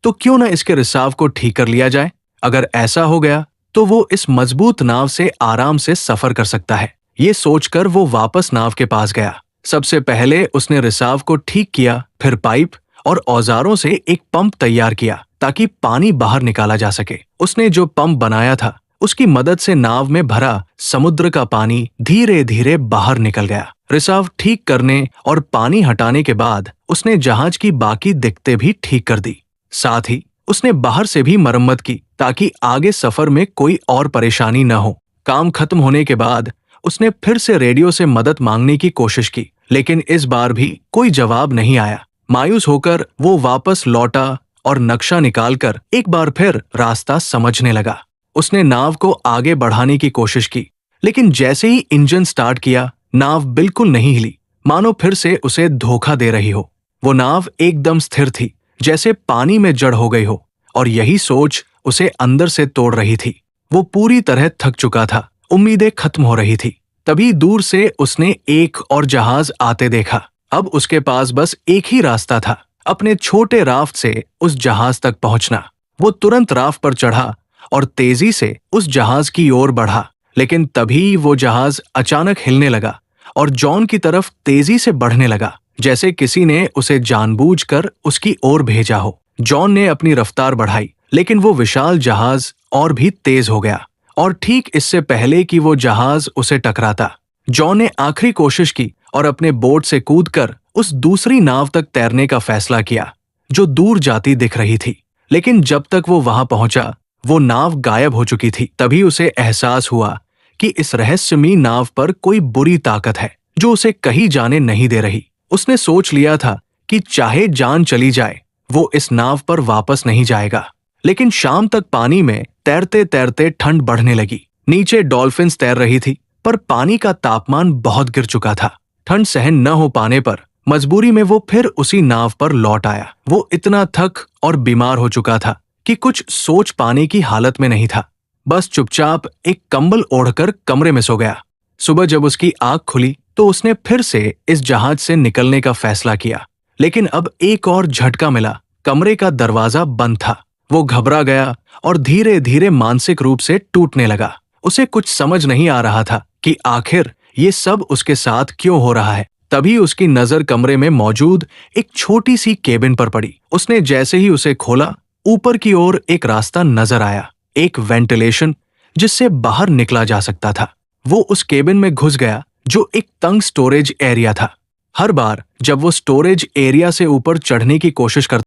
तो क्यों न इसके रिसाव को ठीक कर लिया जाए। अगर ऐसा हो गया तो वो इस मजबूत नाव से आराम से सफर कर सकता है। ये सोचकर वो वापस नाव के पास गया। सबसे पहले उसने रिसाव को ठीक किया, फिर पाइप और औजारों से एक पंप तैयार किया ताकि पानी बाहर निकाला जा सके। उसने जो पंप बनाया था उसकी मदद से नाव में भरा समुद्र का पानी धीरे धीरे बाहर निकल गया। रिसाव ठीक करने और पानी हटाने के बाद उसने जहाज की बाकी दिक्कतें भी ठीक कर दी। साथ ही उसने बाहर से भी मरम्मत की ताकि आगे सफर में कोई और परेशानी न हो। काम खत्म होने के बाद उसने फिर से रेडियो से मदद मांगने की कोशिश की, लेकिन इस बार भी कोई जवाब नहीं आया। मायूस होकर वो वापस लौटा और नक्शा निकालकर एक बार फिर रास्ता समझने लगा। उसने नाव को आगे बढ़ाने की कोशिश की, लेकिन जैसे ही इंजन स्टार्ट किया नाव बिल्कुल नहीं हिली, मानो फिर से उसे धोखा दे रही हो। वो नाव एकदम स्थिर थी, जैसे पानी में जड़ हो गई हो, और यही सोच उसे अंदर से तोड़ रही थी। वो पूरी तरह थक चुका था, उम्मीदें खत्म हो रही थी। तभी दूर से उसने एक और जहाज आते देखा। अब उसके पास बस एक ही रास्ता था, अपने छोटे राफ्ट से उस जहाज तक पहुंचना। वो तुरंत राफ्ट पर चढ़ा और तेजी से उस जहाज की ओर बढ़ा, लेकिन तभी वो जहाज अचानक हिलने लगा और जॉन की तरफ तेजी से बढ़ने लगा, जैसे किसी ने उसे जानबूझकर उसकी ओर भेजा हो। जॉन ने अपनी रफ्तार बढ़ाई, लेकिन वो विशाल जहाज और भी तेज हो गया, और ठीक इससे पहले कि वो जहाज उसे टकराता, जॉन ने आखिरी कोशिश की और अपने बोट से कूदकर उस दूसरी नाव तक तैरने का फैसला किया जो दूर जाती दिख रही थी। लेकिन जब तक वो वहां पहुंचा वो नाव गायब हो चुकी थी। तभी उसे एहसास हुआ कि इस रहस्यमयी नाव पर कोई बुरी ताकत है जो उसे कहीं जाने नहीं दे रही। उसने सोच लिया था कि चाहे जान चली जाए वो इस नाव पर वापस नहीं जाएगा। लेकिन शाम तक पानी में तैरते तैरते ठंड बढ़ने लगी। नीचे डॉल्फिन्स तैर रही थी, पर पानी का तापमान बहुत गिर चुका था। ठंड सहन न हो पाने पर मजबूरी में वो फिर उसी नाव पर लौट आया। वो इतना थक और बीमार हो चुका था कि कुछ सोच पाने की हालत में नहीं था। बस चुपचाप एक कंबल ओढ़कर कमरे में सो गया। सुबह जब उसकी आंख खुली तो उसने फिर से इस जहाज से निकलने का फैसला किया, लेकिन अब एक और झटका मिला। कमरे का दरवाजा बंद था। वो घबरा गया और धीरे धीरे मानसिक रूप से टूटने लगा। उसे कुछ समझ नहीं आ रहा था कि आखिर ये सब उसके साथ क्यों हो रहा है। तभी उसकी नजर कमरे में मौजूद एक छोटी सी केबिन पर पड़ी। उसने जैसे ही उसे खोला, ऊपर की ओर एक रास्ता नजर आया, एक वेंटिलेशन जिससे बाहर निकला जा सकता था। वो उस केबिन में घुस गया जो एक तंग स्टोरेज एरिया था। हर बार जब वो स्टोरेज एरिया से ऊपर चढ़ने की कोशिश करता